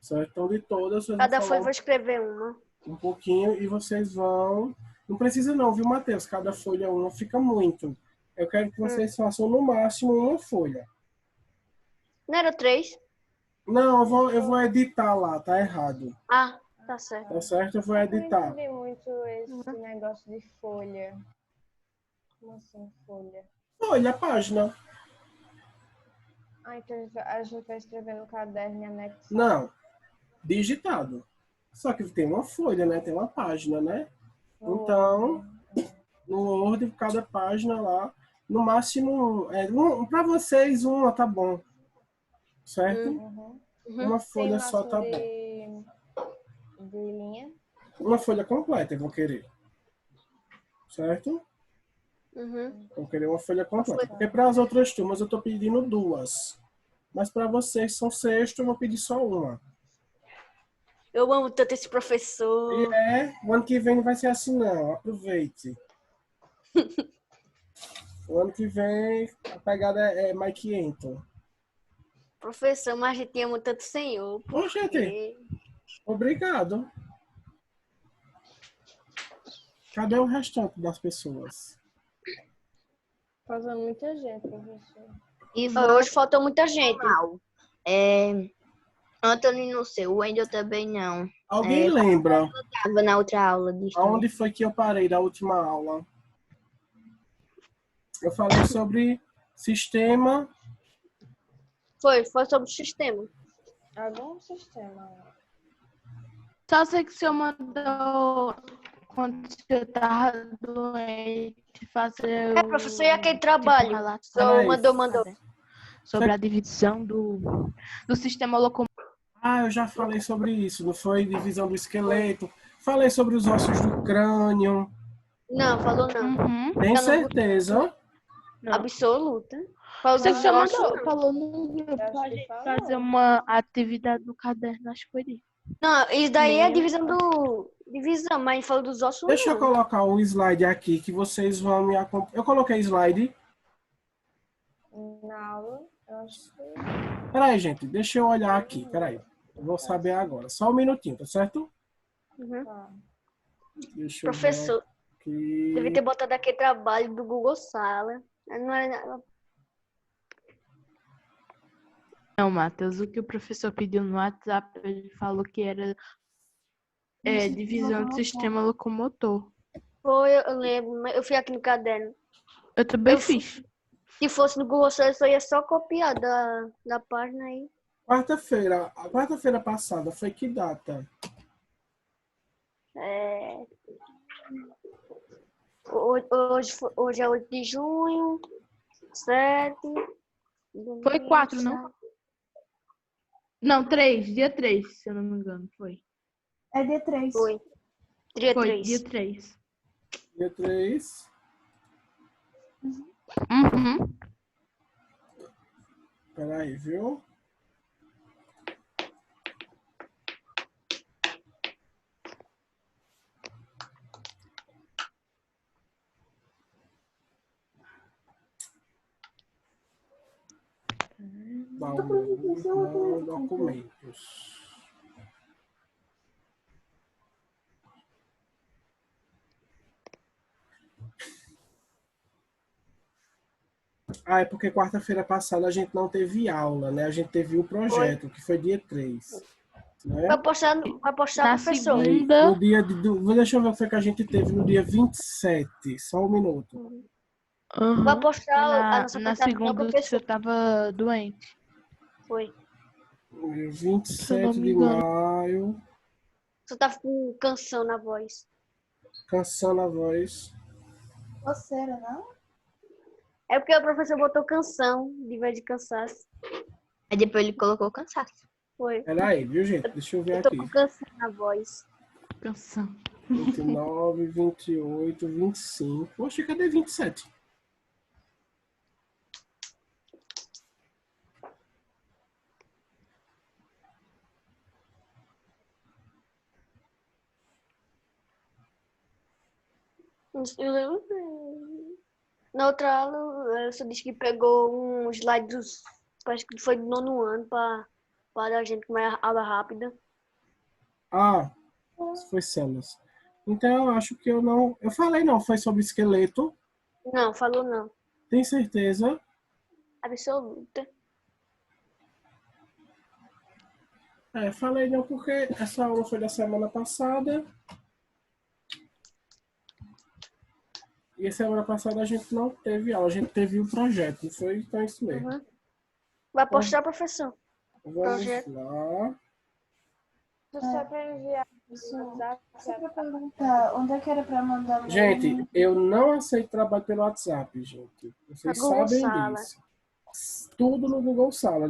certo? Então, de todas, vocês vão Cada folha eu falar vou escrever uma. um pouquinho e vocês vão... Não precisa não, viu, Matheus? Cada folha uma fica muito. Eu quero que vocês façam no máximo uma folha. Não era 3? Não, eu vou editar lá, tá errado. Ah, tá certo. Tá certo? Eu vou Eu não editar. entendi muito esse negócio de folha. Como assim, folha? Olha a página. Ah, então a gente vai escrever no caderno e anexar. Não, digitado. Só que tem uma folha, né? Tem uma página, né? Então, no Word, cada página lá, no máximo, para vocês, uma tá bom. Certo? Uhum. Uma folha Tem só tá máximo bom. de linha. Uma folha completa eu vou querer. Certo? Vou querer uma folha completa. Porque para as outras turmas eu tô pedindo 2. Mas para vocês são sexto, eu vou pedir só uma. Eu amo tanto esse professor. E o ano que vem não vai ser assim não, aproveite. O ano que vem a pegada é mais 500. Professor, mas a gente ama tanto o senhor. Ô, gente, obrigado. Cadê o restante das pessoas? Falta muita gente, professor. Hoje faltou muita gente. Anthony não sei, o Wendel também não. Alguém lembra Estava na outra aula de história. aonde foi que eu parei da última aula? Eu falei sobre sistema. Foi sobre o sistema. Algum sistema. Só sei que o senhor mandou, quando eu tava doente, fazer... Professor, e aquele trabalho? Só Mandou. Sobre a divisão do sistema locomotor. Ah, eu já falei sobre isso, não foi? Divisão do esqueleto. Falei sobre os ossos do crânio. Não, falou não. Tem certeza? Não. Absoluta. Você falou no grupo pra gente fazer uma atividade no caderno, acho que foi isso. Não, isso daí é divisão Divisão, mas falou dos ossos. Deixa eu colocar o slide aqui que vocês vão me acompanhar. Eu coloquei slide. Na aula, eu acho que... Peraí, gente, deixa eu olhar aqui. Peraí. Eu vou saber agora. Só um minutinho, tá certo? Tá. Deixa eu Professor, ver aqui. deve ter botado aquele trabalho do Google Sala. Não era... Não, Matheus, o que o professor pediu no WhatsApp, ele falou que era divisão do sistema locomotor. Foi, eu lembro, mas eu fui aqui no caderno. Eu também fiz. Se fosse no Google Sala, eu só ia só copiar da página aí. A quarta-feira passada foi que data? Hoje é 8 de junho, 7. Foi 4, não? Não, 3, dia 3, se eu não me engano, foi. É dia 3. Foi. Dia Foi, 3. dia 3. Dia 3. Uhum. Peraí, viu? Documentos. Ah, é porque quarta-feira passada a gente não teve aula, né? A gente teve o projeto, que foi dia 3. Né? Vai postar, Na professor. segunda... No dia deixa eu ver o que foi que a gente teve no dia 27. Só um minuto. Vai postar a nossa na apresentação, segunda professor. você tava doente. Foi. 27 de maio. Só tava com canção na voz. Canção na voz. Coceira, não? É porque o professor botou canção, de vez de cansaço. Aí depois ele colocou cansaço. Foi. Peraí, viu, gente? Deixa eu ver Eu tô aqui. com canção na voz. Canção. 29, 28, 25. Poxa, cadê 27? Eu lembro. Na outra aula, você disse que pegou um slide parece que foi do 9º ano pra para a gente comer a aula rápida. Ah, foi células. Então, eu acho que eu não... Eu falei não, foi sobre esqueleto. Não, falou não. Tem certeza? Absoluta. Falei não porque essa aula foi da semana passada. E semana passada a gente não teve aula, a gente teve um projeto, não foi? Então é isso mesmo. Uhum. Vai postar, professor? Vamos Projeto. lá. Só para enviar Isso. no WhatsApp. Só pra perguntar, onde é que era pra mandar o Gente, mail? eu não aceito trabalho pelo WhatsApp, gente. Vocês A Google sabem Sala. disso. Tudo no Google Sala.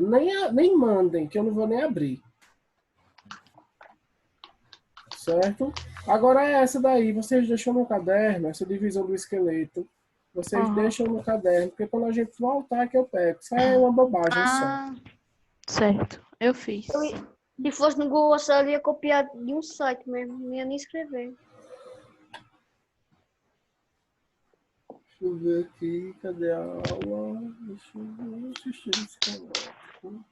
Nem mandem, que eu não vou nem abrir. Certo? Agora é essa daí. Vocês deixam no caderno, essa divisão do esqueleto. Vocês deixam no caderno, porque quando a gente voltar que eu pego. Isso é uma bobagem só. Ah, certo. Eu fiz. Se fosse no Google Sala, eu ia copiar de um site mesmo. Não ia nem escrever. Deixa eu ver aqui. Cadê a aula? Deixa eu ver. Sistema esquelético.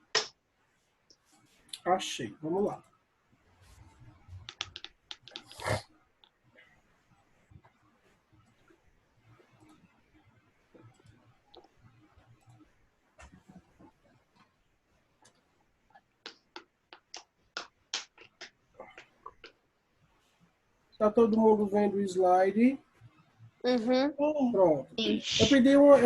Achei. Vamos lá. Tá todo mundo vendo o slide? Uhum. Pronto. Eu pedi uma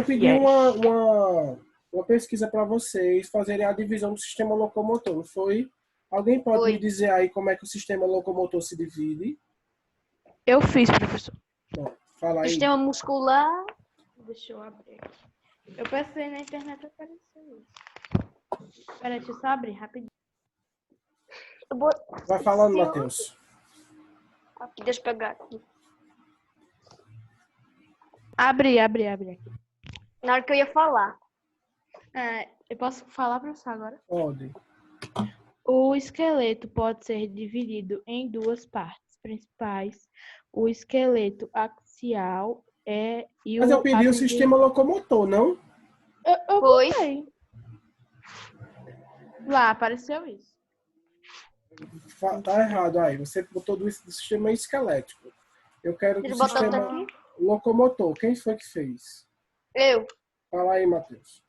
pesquisa para vocês fazerem a divisão do sistema locomotor, não foi? Alguém pode Foi. me dizer aí como é que o sistema locomotor se divide? Eu fiz, professor. Bom, fala aí. Sistema muscular. Deixa eu abrir aqui. Eu pensei na internet, apareceu isso. Peraí, deixa eu só abrir rapidinho. Vai falando, Matheus. Aqui, deixa eu pegar aqui. Abre aqui. Na hora que eu ia falar. Eu posso falar, professor, agora? Pode. O esqueleto pode ser dividido em duas partes principais. O esqueleto axial e Mas eu pedi o sistema locomotor, não? Eu Foi. botei. Lá apareceu isso. Tá errado aí. Você botou do sistema esquelético. Eu quero do Deixa eu botar sistema outro aqui. locomotor. Quem foi que fez? Eu. Fala aí, Matheus.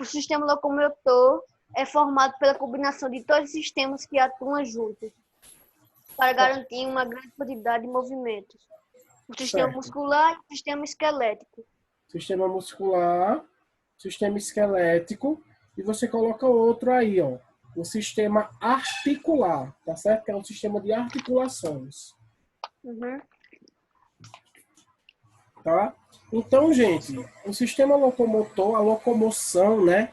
O sistema locomotor é formado pela combinação de todos os sistemas que atuam juntos para garantir uma grande quantidade de movimentos. O sistema Certo. muscular e o sistema esquelético. Sistema muscular, sistema esquelético, e você coloca outro aí, ó. O sistema articular, tá certo? Que é um sistema de articulações, Uhum. tá? Então, gente, o sistema locomotor, a locomoção, né?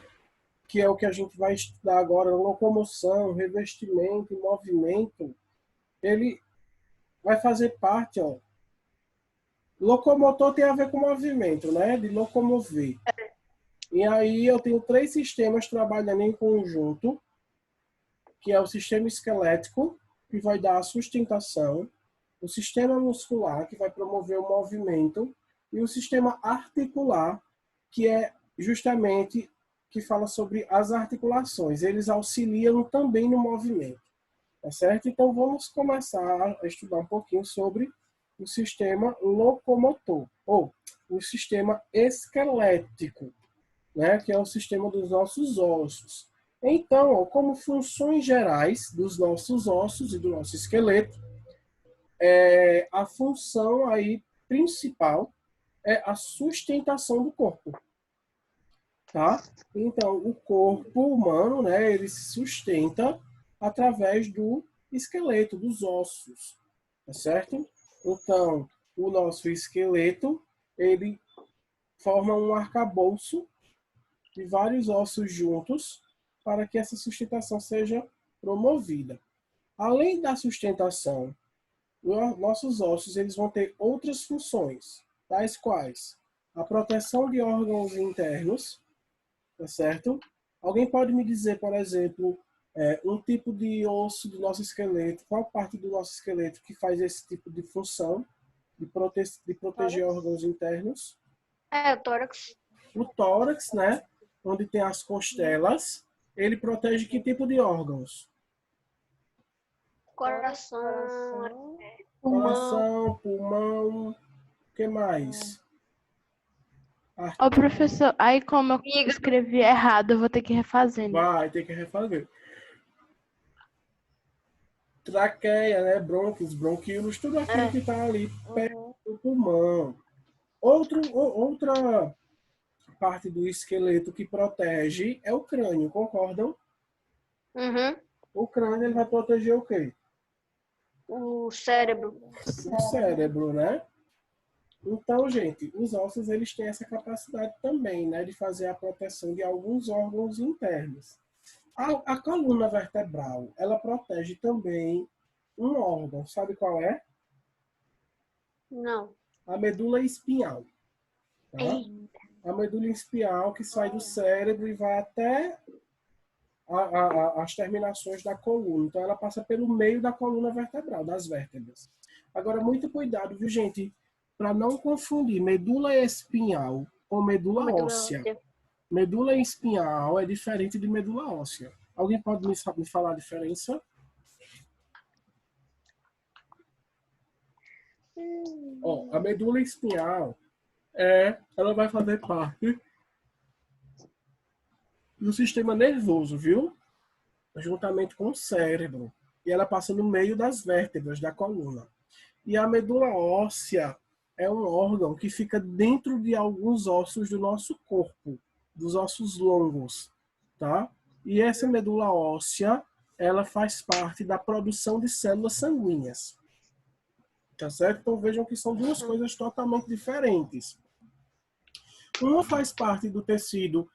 Que é o que a gente vai estudar agora, locomoção, revestimento e movimento, ele vai fazer parte, ó. Locomotor tem a ver com movimento, né? De locomover. E aí eu tenho 3 sistemas trabalhando em conjunto, que é o sistema esquelético, que vai dar a sustentação, o sistema muscular, que vai promover o movimento, e o sistema articular, que é justamente que fala sobre as articulações. Eles auxiliam também no movimento. Tá certo? Então vamos começar a estudar um pouquinho sobre o sistema locomotor, ou o sistema esquelético, né, que é o sistema dos nossos ossos. Então, ó, como funções gerais dos nossos ossos e do nosso esqueleto, a função aí principal é a sustentação do corpo, tá? Então, o corpo humano, né, ele se sustenta através do esqueleto, dos ossos, tá certo? Então, o nosso esqueleto, ele forma um arcabouço de vários ossos juntos para que essa sustentação seja promovida. Além da sustentação, nossos ossos eles vão ter outras funções, tais quais a proteção de órgãos internos, tá certo? Alguém pode me dizer, por exemplo, um tipo de osso do nosso esqueleto, qual parte do nosso esqueleto que faz esse tipo de função de proteger órgãos internos? O tórax. O tórax, né? Onde tem as costelas, Ele protege que tipo de órgãos? Coração, pulmão. Coração, pulmão, o que mais? Ô, professor, aí como eu escrevi errado, eu vou ter que refazer, né? Vai ter que refazer. Traqueia, né? Brônquios, bronquíolos, tudo aquilo que está ali perto do pulmão. Outra parte do esqueleto que protege é o crânio, concordam? Uhum. O crânio ele vai proteger o quê? O cérebro. O cérebro, né? Então, gente, os ossos eles têm essa capacidade também, né, de fazer a proteção de alguns órgãos internos. A coluna vertebral, ela protege também um órgão, sabe qual é? Não. A medula espinhal. Tá? A medula espinhal que sai do cérebro e vai até as terminações da coluna. Então, ela passa pelo meio da coluna vertebral, das vértebras. Agora, muito cuidado, viu, gente? Para não confundir medula espinhal com medula óssea. Medula espinhal é diferente de medula óssea. Alguém pode me falar a diferença? Ó, a medula espinhal ela vai fazer parte do sistema nervoso, viu? Juntamente com o cérebro. E ela passa no meio das vértebras da coluna. E a medula óssea é um órgão que fica dentro de alguns ossos do nosso corpo, dos ossos longos, tá? E essa medula óssea, ela faz parte da produção de células sanguíneas. Tá certo? Então vejam que são duas coisas totalmente diferentes. Uma faz parte do tecido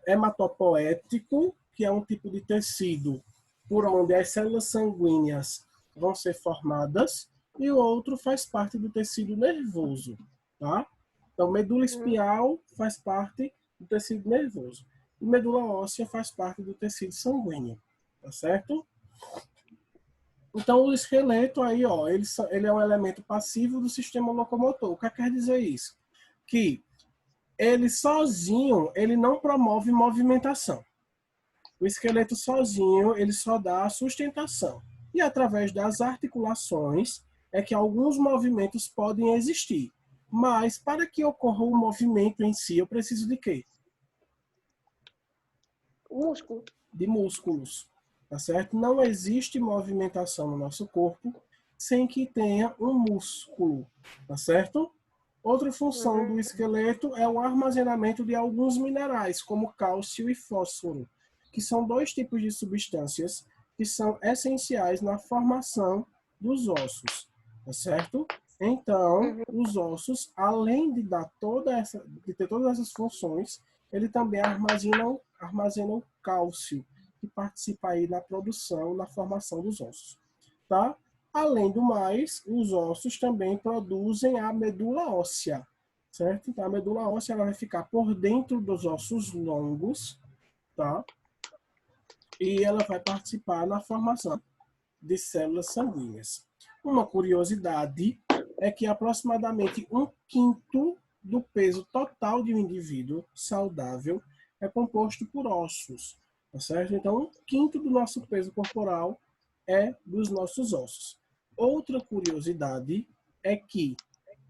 hematopoético, que é um tipo de tecido por onde as células sanguíneas vão ser formadas, e o outro faz parte do tecido nervoso, tá? Então, medula espinhal faz parte do tecido nervoso. E medula óssea faz parte do tecido sanguíneo, tá certo? Então, o esqueleto aí, ó, ele é um elemento passivo do sistema locomotor. O que quer dizer isso? Que ele sozinho, ele não promove movimentação. O esqueleto sozinho, ele só dá a sustentação. E através das articulações é que alguns movimentos podem existir. Mas para que ocorra o movimento em si, eu preciso de quê? Músculo. De músculos. Tá certo? Não existe movimentação no nosso corpo sem que tenha um músculo. Tá certo? Outra função do esqueleto é o armazenamento de alguns minerais, como cálcio e fósforo, que são dois tipos de substâncias que são essenciais na formação dos ossos, tá certo? Então, os ossos, além de ter todas essas funções, ele também armazenam cálcio, que participa aí na produção, na formação dos ossos, tá? Além do mais, os ossos também produzem a medula óssea, certo? Então, a medula óssea ela vai ficar por dentro dos ossos longos, tá? E ela vai participar na formação de células sanguíneas. Uma curiosidade é que aproximadamente 1/5 do peso total de um indivíduo saudável é composto por ossos, tá certo? Então, 1/5 do nosso peso corporal é dos nossos ossos. Outra curiosidade é que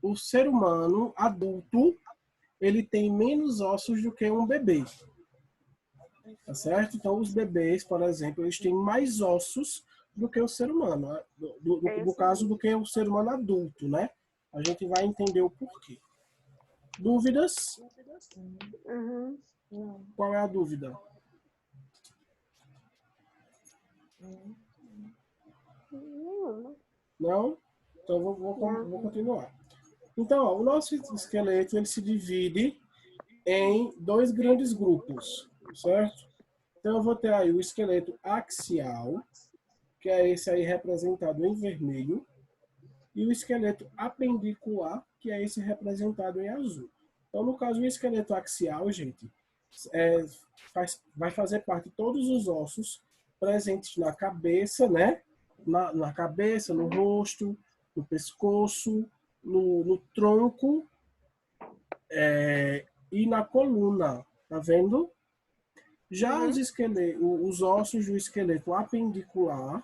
o ser humano adulto ele tem menos ossos do que um bebê. Tá certo? Então, os bebês, por exemplo, eles têm mais ossos do que o ser humano. No caso, do que o ser humano adulto, né? A gente vai entender o porquê. Dúvidas? Qual é a dúvida? Não? Então, vou continuar. Então, ó, o nosso esqueleto ele se divide em dois grandes grupos, certo? Então, eu vou ter aí o esqueleto axial, que é esse aí representado em vermelho, e o esqueleto apendicular, que é esse representado em azul. Então, no caso, o esqueleto axial, gente, vai fazer parte de todos os ossos presentes na cabeça, né? Na cabeça, no rosto, no pescoço, no tronco e na coluna, tá vendo? Já os ossos do esqueleto apendicular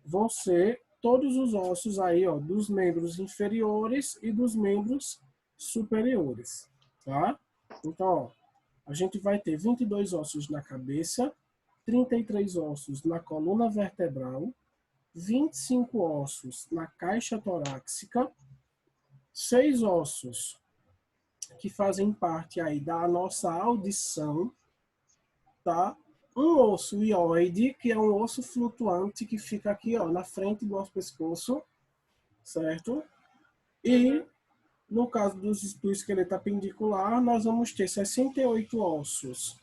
vão ser todos os ossos aí, ó, dos membros inferiores e dos membros superiores, tá? Então, ó, a gente vai ter 22 ossos na cabeça, 33 ossos na coluna vertebral, 25 ossos na caixa torácica, 6 ossos que fazem parte aí da nossa audição, tá? Um osso hioide, que é um osso flutuante que fica aqui, ó, na frente do nosso pescoço, certo? E no caso do esqueleto apendicular, nós vamos ter 68 ossos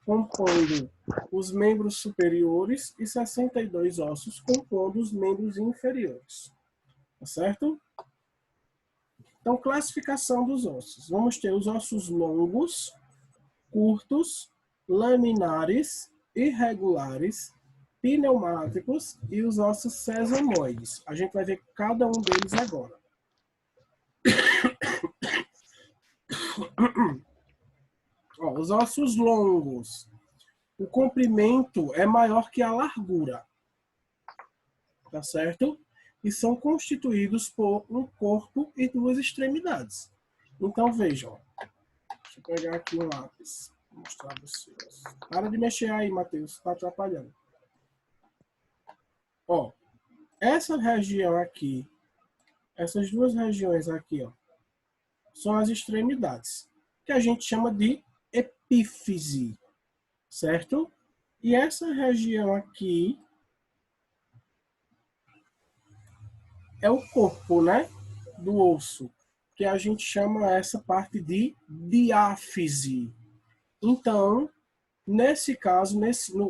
compondo os membros superiores e 62 ossos compondo os membros inferiores. Tá certo? Então, classificação dos ossos. Vamos ter os ossos longos, curtos, laminares, irregulares, pneumáticos e os ossos sesamoides. A gente vai ver cada um deles agora. Ó, os ossos longos. O comprimento é maior que a largura. Tá certo? E são constituídos por um corpo e duas extremidades. Então, vejam. Deixa eu pegar aqui um lápis. Vou mostrar para vocês. Para de mexer aí, Matheus. Está atrapalhando. Ó, essa região aqui, essas duas regiões aqui, ó, são as extremidades, que a gente chama de epífise, certo? E essa região aqui é o corpo, né, do osso, que a gente chama essa parte de diáfise. Então, nesse caso,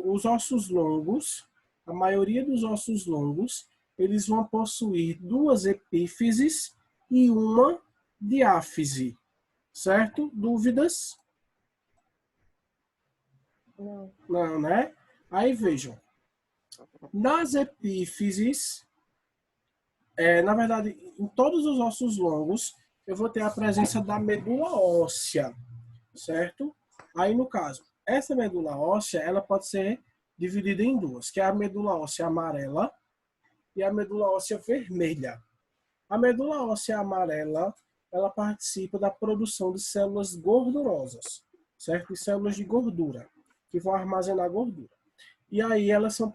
os ossos longos, a maioria dos ossos longos, eles vão possuir duas epífises e uma diáfise. Certo? Dúvidas? Não. Não, né? Aí vejam. Nas epífises, na verdade, em todos os ossos longos, eu vou ter a presença da medula óssea. Certo? Aí, no caso, essa medula óssea, ela pode ser dividida em duas, que é a medula óssea amarela e a medula óssea vermelha. A medula óssea amarela, ela participa da produção de células gordurosas, certo? De células de gordura, que vão armazenar gordura. E aí elas são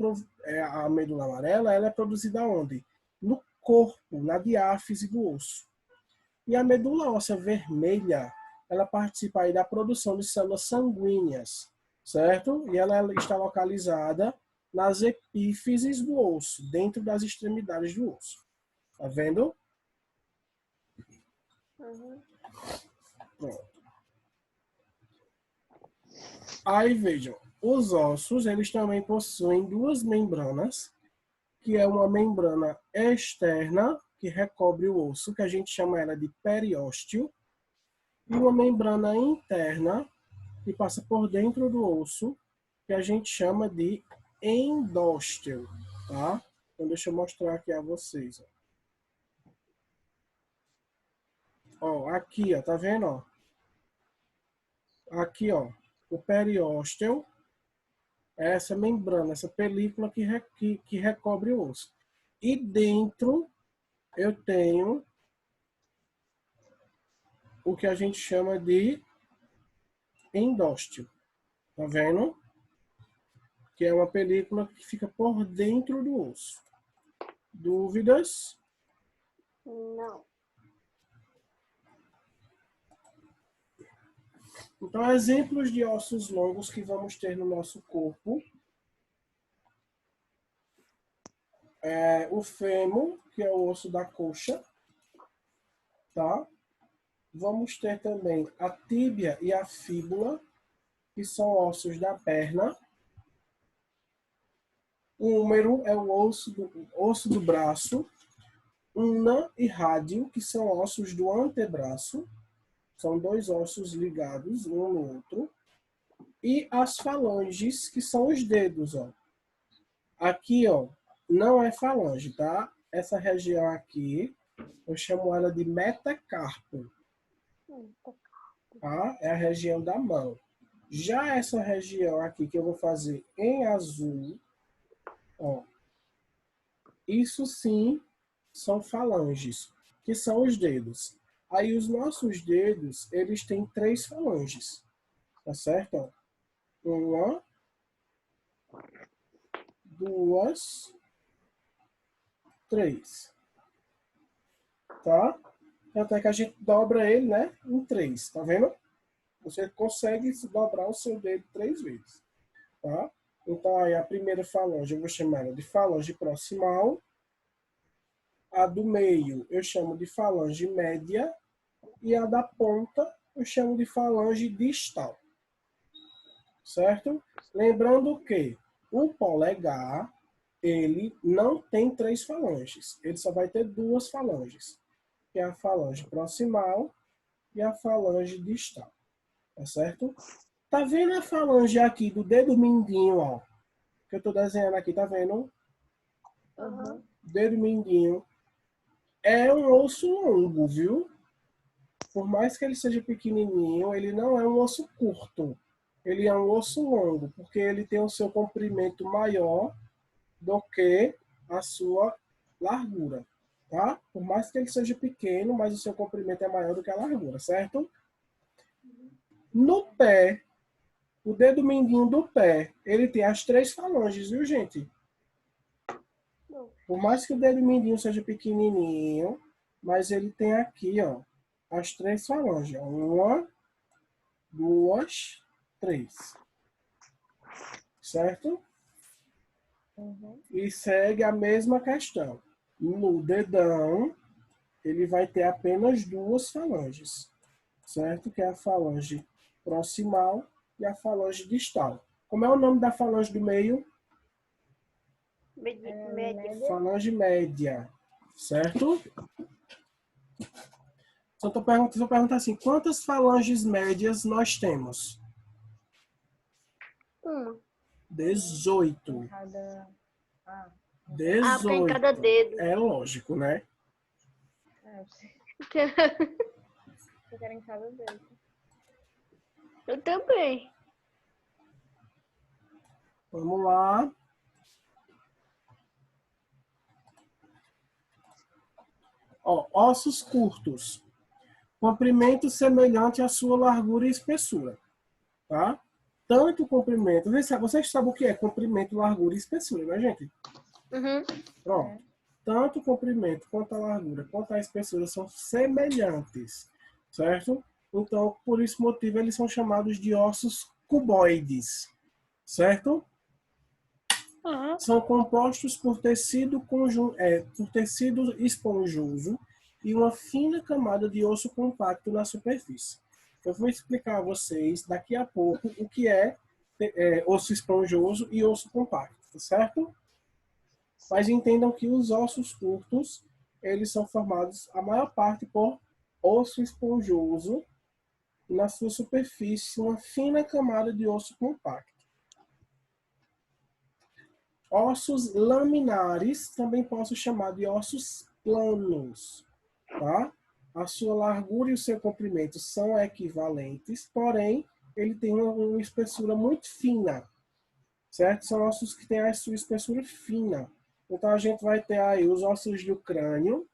a medula amarela, ela é produzida onde? No corpo, na diáfise do osso. E a medula óssea vermelha, ela participa aí da produção de células sanguíneas, certo? E ela está localizada nas epífises do osso, dentro das extremidades do osso. Tá vendo? Pronto. Aí vejam, os ossos, eles também possuem duas membranas, que é uma membrana externa, que recobre o osso, que a gente chama ela de periósteo, e uma membrana interna, que passa por dentro do osso, que a gente chama de endósteo, tá? Então deixa eu mostrar aqui a vocês, ó. Ó, aqui, ó, tá vendo, ó? Aqui, ó, o periósteo é essa membrana, essa película que recobre o osso. E dentro eu tenho o que a gente chama de endósteo. Tá vendo? Que é uma película que fica por dentro do osso. Dúvidas? Não. Então, exemplos de ossos longos que vamos ter no nosso corpo. É o fêmur, que é o osso da coxa. Tá? Vamos ter também a tíbia e a fíbula, que são ossos da perna. O húmero é o osso do braço. Una e rádio, que são ossos do antebraço. São dois ossos ligados um no outro. E as falanges, que são os dedos, ó. Aqui, ó, não é falange, tá? Essa região aqui, eu chamo ela de metacarpo. Tá? É a região da mão. Já essa região aqui que eu vou fazer em azul, ó, isso sim são falanges, que são os dedos. Aí os nossos dedos, eles têm 3 falanges, tá certo? Ó, 1, 2, 3, tá? Até que a gente dobra ele, né, em 3, tá vendo? Você consegue dobrar o seu dedo 3 vezes, tá? Então, aí a primeira falange eu vou chamar ela de falange proximal. A do meio eu chamo de falange média. E a da ponta eu chamo de falange distal. Certo? Lembrando que o polegar, ele não tem 3 falanges. Ele só vai ter 2 falanges. Que é a falange proximal e a falange distal. Tá certo? Tá vendo a falange aqui do dedo mindinho, ó? Que eu tô desenhando aqui, tá vendo? Uhum. Dedo mindinho. É um osso longo, viu? Por mais que ele seja pequenininho, ele não é um osso curto. Ele é um osso longo, porque ele tem o seu comprimento maior do que a sua largura, tá? Por mais que ele seja pequeno, mas o seu comprimento é maior do que a largura, certo? No pé, o dedo mindinho do pé, ele tem as 3 falanges, viu, gente? Por mais que o dedo mindinho seja pequenininho, mas ele tem aqui, ó, as 3 falanges. 1, 2, 3. Certo? Uhum. E segue a mesma questão. No dedão, ele vai ter apenas 2 falanges. Certo? Que é a falange proximal e a falange distal. Como é o nome da falange do meio? Média. Falange média. Certo? Só estou perguntando assim, quantas falanges médias nós temos? Uma. 18. Cada... Ah, porque em 18. cada dedo. É lógico, né? eu quero em cada dedo. Eu também. Vamos lá. Ó, ossos curtos. Comprimento semelhante à sua largura e espessura. Tá? Tanto o comprimento... Vocês sabem o que é comprimento, largura e espessura, né, gente? Uhum. Pronto. Tanto o comprimento quanto a largura quanto a espessura são semelhantes. Certo? Então, por esse motivo, eles são chamados de ossos cuboides. Certo? Uhum. São compostos por tecido esponjoso e uma fina camada de osso compacto na superfície. Eu vou explicar a vocês daqui a pouco o que é osso esponjoso e osso compacto, certo? Mas entendam que os ossos curtos, eles são formados, a maior parte, por osso esponjoso e na sua superfície uma fina camada de osso compacto. Ossos laminares, também posso chamar de ossos planos, tá? A sua largura e o seu comprimento são equivalentes, porém, ele tem uma espessura muito fina, certo? São ossos que têm a sua espessura fina. Então, a gente vai ter aí os ossos do crânio,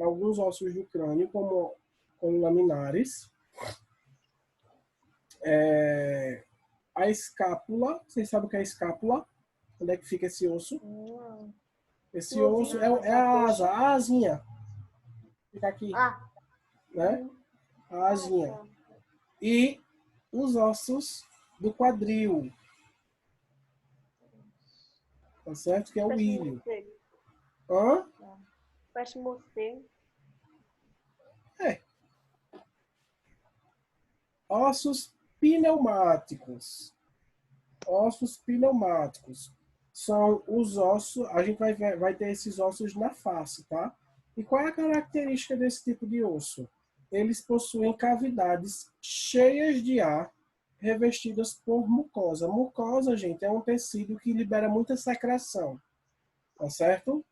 alguns ossos do crânio, como laminares. A escápula, vocês sabem o que é a escápula? Onde é que fica esse osso? Não. Esse osso é a asa, a asinha. Fica aqui, né? A asinha. E os ossos do quadril. Tá certo? Que é o ilho. Hã? Parece morcego. Ossos pneumáticos. Ossos pneumáticos. São os ossos, a gente vai ter esses ossos na face, tá? E qual é a característica desse tipo de osso? Eles possuem cavidades cheias de ar, revestidas por mucosa. Mucosa, gente, é um tecido que libera muita secreção, tá certo?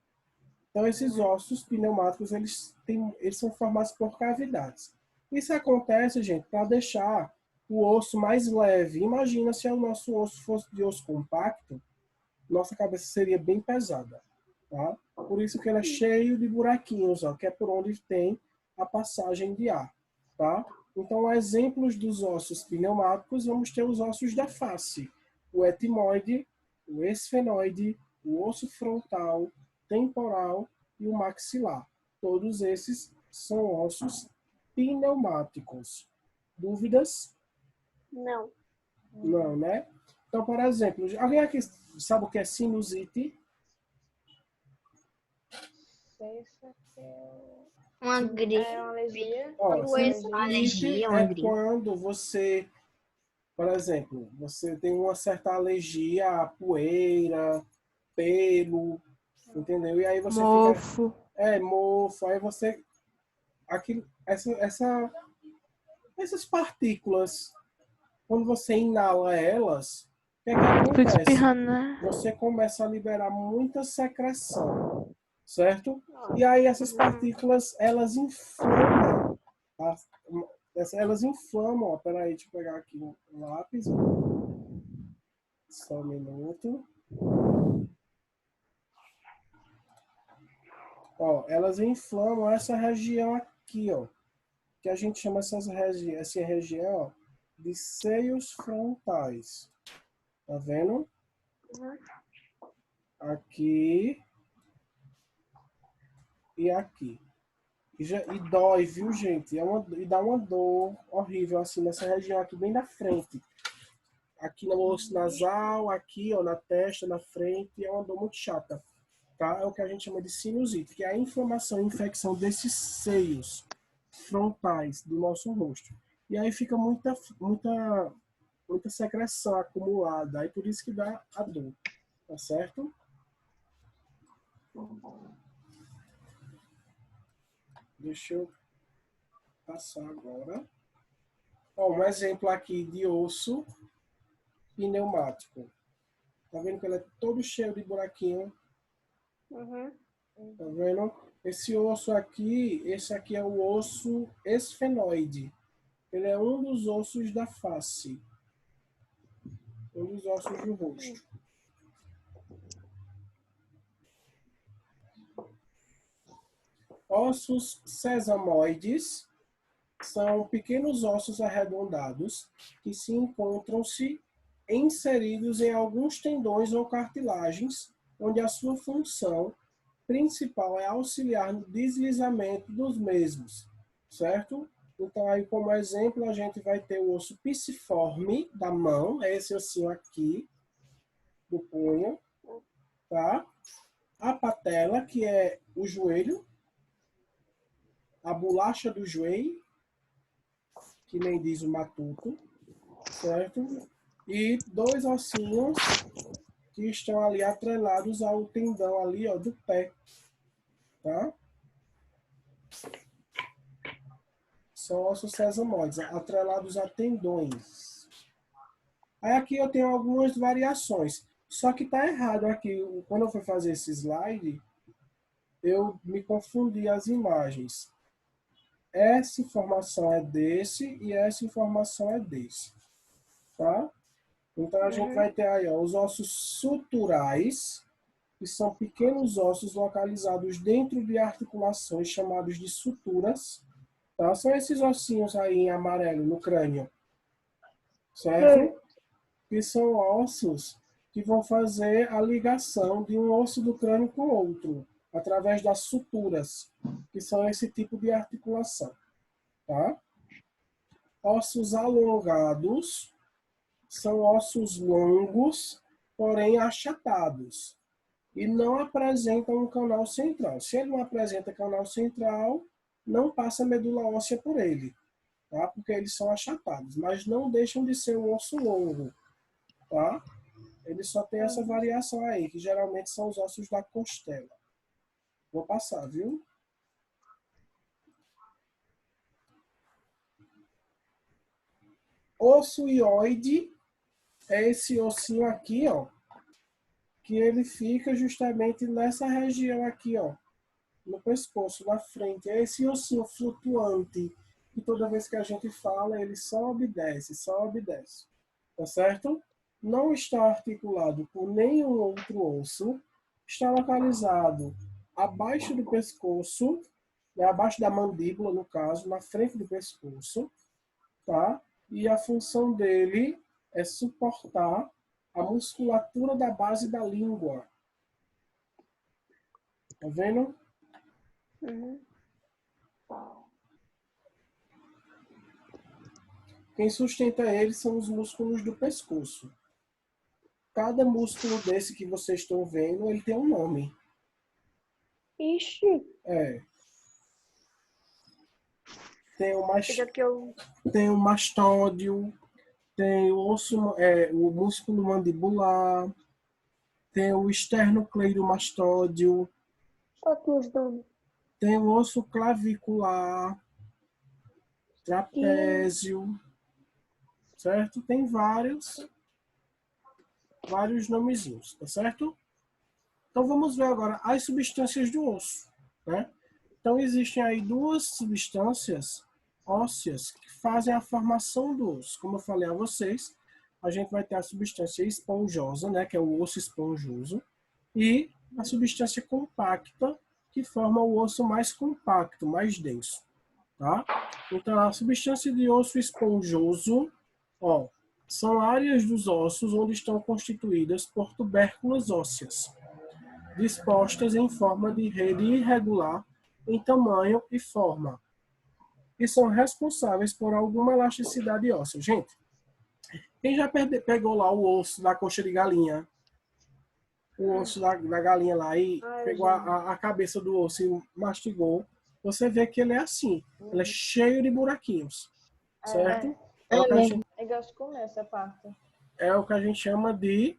Então, esses ossos pneumáticos, eles são formados por cavidades. Isso acontece, gente, para deixar o osso mais leve. Imagina se o nosso osso fosse de osso compacto, nossa cabeça seria bem pesada, tá? Por isso que ele é cheio de buraquinhos, ó, que é por onde tem a passagem de ar, tá? Então, exemplos dos ossos pneumáticos, vamos ter os ossos da face, o etimoide, o esfenoide, o osso frontal, temporal e o maxilar. Todos esses são ossos pneumáticos. Dúvidas? Não. Não, né? Então, por exemplo, alguém aqui sabe o que é sinusite? Isso aqui é Uma gripe. é uma alergia. Ó, sinusite Alergia, uma é gripe. quando você, por exemplo, você tem uma certa alergia a poeira, pelo, entendeu? E aí você Mofo. fica, mofo, aí você, aquilo, essas partículas, quando você inala elas, o que é que Fica acontece? espirrando, né? Você começa a liberar muita secreção, certo? E aí essas partículas, elas inflamam, tá? Elas inflamam, ó, peraí, deixa eu pegar aqui um lápis, ó. Só um minuto. Ó, elas inflamam essa região aqui, ó, que a gente chama essa região, ó, de seios frontais. Tá vendo? Aqui e aqui. E dói, viu, gente? E dá uma dor horrível, assim, nessa região aqui, bem na frente. Aqui no osso nasal, aqui, ó, na testa, na frente, é uma dor muito chata. Tá? É o que a gente chama de sinusite, que é a inflamação e infecção desses seios frontais do nosso rosto. E aí fica muita secreção acumulada. Aí por isso que dá a dor. Tá certo? Deixa eu passar agora. Ó, um exemplo aqui de osso pneumático. Tá vendo que ele é todo cheio de buraquinho? Uhum. Tá vendo? Esse osso aqui, esse aqui é o osso esfenoide. Ele é um dos ossos da face. Um dos ossos do rosto. Ossos sesamoides são pequenos ossos arredondados que se encontram-se inseridos em alguns tendões ou cartilagens, onde a sua função principal é auxiliar no deslizamento dos mesmos, certo? Então, aí como exemplo, a gente vai ter o osso pisiforme da mão, é esse ossinho aqui, do punho, tá? A patela, que é o joelho, a bolacha do joelho, que nem diz o matuto, certo? E dois ossinhos que estão ali atrelados ao tendão ali, ó, do pé, tá? São ossos sesamoides, atrelados a tendões. Aí aqui eu tenho algumas variações, só que tá errado aqui. Quando eu fui fazer esse slide, eu me confundi as imagens. Essa informação é desse e essa informação é desse, tá? Então a gente vai ter aí, ó, os ossos suturais, que são pequenos ossos localizados dentro de articulações chamados de suturas, tá? São esses ossinhos aí em amarelo no crânio, certo? Que são ossos que vão fazer a ligação de um osso do crânio com o outro, através das suturas, que são esse tipo de articulação, tá? Ossos alongados são ossos longos, porém achatados, e não apresentam um canal central. Se ele não apresenta canal central, não passa medula óssea por ele, tá? Porque eles são achatados, mas não deixam de ser um osso longo, tá? Ele só tem essa variação aí, que geralmente são os ossos da costela. Vou passar, viu? Osso hioide é esse ossinho aqui, ó, que ele fica justamente nessa região aqui, ó, no pescoço, na frente. É esse ossinho flutuante e toda vez que a gente fala, ele sobe e desce, sobe e desce. Tá certo? Não está articulado por nenhum outro osso, está localizado abaixo do pescoço, né, abaixo da mandíbula, no caso, na frente do pescoço, tá? E a função dele é suportar a musculatura da base da língua. Tá vendo? Uhum. Quem sustenta ele são os músculos do pescoço. Cada músculo desse que vocês estão vendo, ele tem um nome. Ixi. É. Tem Fica que eu... o mastódio, tem o osso, o músculo mandibular, tem o esternocleidomastódio, Aqui os donos. tem o osso clavicular, trapézio, certo? Tem vários nomezinhos, tá certo? Então vamos ver agora as substâncias do osso, né? Então existem aí duas substâncias ósseas que fazem a formação do osso. Como eu falei a vocês, a gente vai ter a substância esponjosa, né, que é o osso esponjoso, e a substância compacta, que forma o osso mais compacto, mais denso, tá? Então a substância de osso esponjoso, ó, são áreas dos ossos onde estão constituídas por tubérculos ósseas, dispostas em forma de rede irregular em tamanho e forma, e são responsáveis por alguma elasticidade óssea. Gente, quem já pegou lá o osso da coxa de galinha, o osso da galinha lá, e pegou a cabeça do osso e mastigou, você vê que ele é assim, ele é cheio de buraquinhos, certo? Eu gosto de comer essa parte. É o que a gente chama de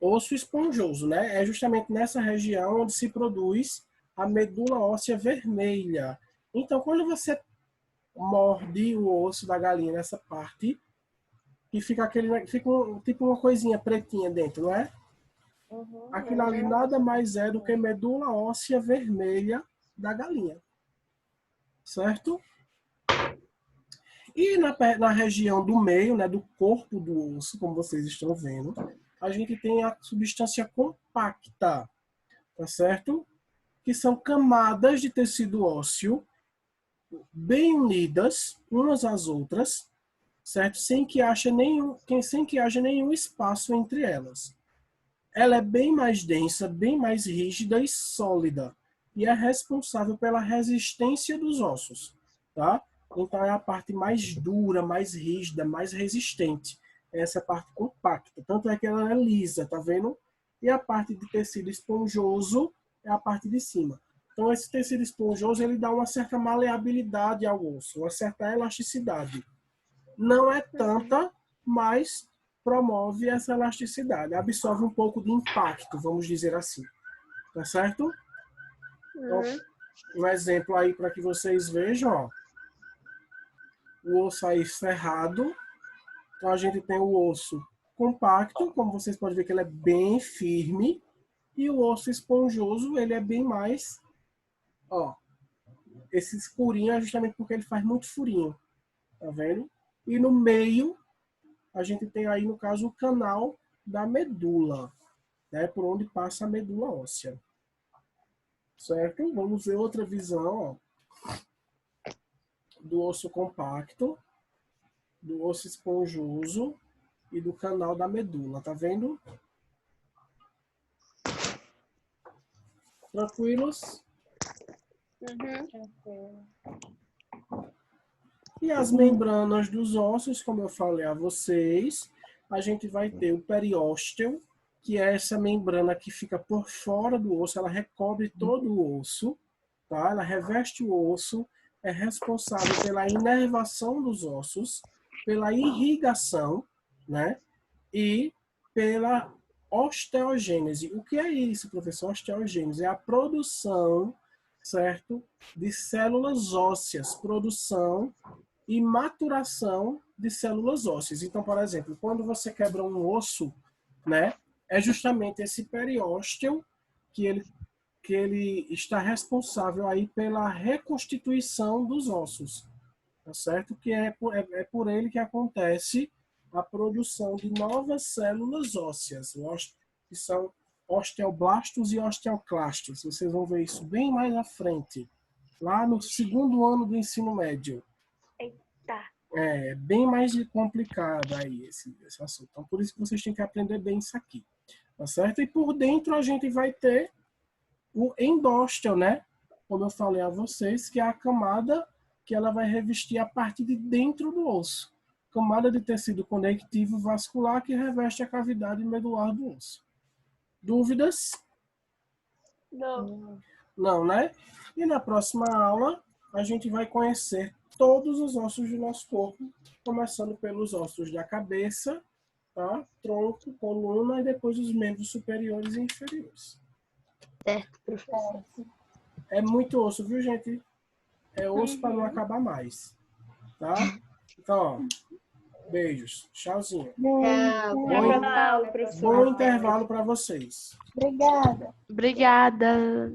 osso esponjoso, né? É justamente nessa região onde se produz a medula óssea vermelha. Então, quando você morde o osso da galinha nessa parte, e fica tipo uma coisinha pretinha dentro, não é? Uhum, Aquilo ali nada mais é do que medula óssea vermelha da galinha. Certo? E na região do meio, né, do corpo do osso, como vocês estão vendo, a gente tem a substância compacta, tá certo? Que são camadas de tecido ósseo bem unidas umas às outras, certo? Sem que haja nenhum espaço entre elas. Ela é bem mais densa, bem mais rígida e sólida, e é responsável pela resistência dos ossos, tá? Então é a parte mais dura, mais rígida, mais resistente. Essa parte compacta. Tanto é que ela é lisa, tá vendo? E a parte de tecido esponjoso é a parte de cima. Então esse tecido esponjoso ele dá uma certa maleabilidade ao osso, uma certa elasticidade. Não é tanta, mas promove essa elasticidade, absorve um pouco de impacto, vamos dizer assim. Tá certo? Então, um exemplo aí para que vocês vejam, ó. O osso aí ferrado. Então a gente tem o osso compacto, como vocês podem ver que ele é bem firme, e o osso esponjoso, ele é bem mais, ó, esse escurinho é justamente porque ele faz muito furinho, tá vendo? E no meio, a gente tem aí, no caso, o canal da medula, né, por onde passa a medula óssea. Certo? Vamos ver outra visão, ó, do osso compacto, do osso esponjoso e do canal da medula, tá vendo? Tranquilos? Tranquilo. E as membranas dos ossos, como eu falei a vocês, a gente vai ter o periósteo, que é essa membrana que fica por fora do osso, ela recobre todo o osso, tá? Ela reveste o osso, é responsável pela inervação dos ossos, pela irrigação, né? E pela osteogênese. O que é isso, professor? Osteogênese é a produção, certo, de células ósseas, produção e maturação de células ósseas. Então, por exemplo, quando você quebra um osso, né, é justamente esse periósteo que ele está responsável aí pela reconstituição dos ossos, tá certo? Que é por ele que acontece a produção de novas células ósseas, que são osteoblastos e osteoclastos. Vocês vão ver isso bem mais à frente, lá no segundo ano do ensino médio. Eita. É bem mais complicado aí esse assunto. Então, por isso que vocês têm que aprender bem isso aqui, tá certo? E por dentro a gente vai ter o endósteo, né? Como eu falei a vocês, que é a camada que ela vai revestir a parte de dentro do osso. Camada de tecido conectivo vascular que reveste a cavidade medular do osso. Dúvidas? Não. Não, né? E na próxima aula a gente vai conhecer todos os ossos do nosso corpo, começando pelos ossos da cabeça, tá? Tronco, coluna e depois os membros superiores e inferiores. Certo, professor. É muito osso, viu, gente? É osso para não acabar mais, tá? Então, ó, beijos. Tchauzinho. Tchau. Bom intervalo para vocês. Obrigada. Obrigada.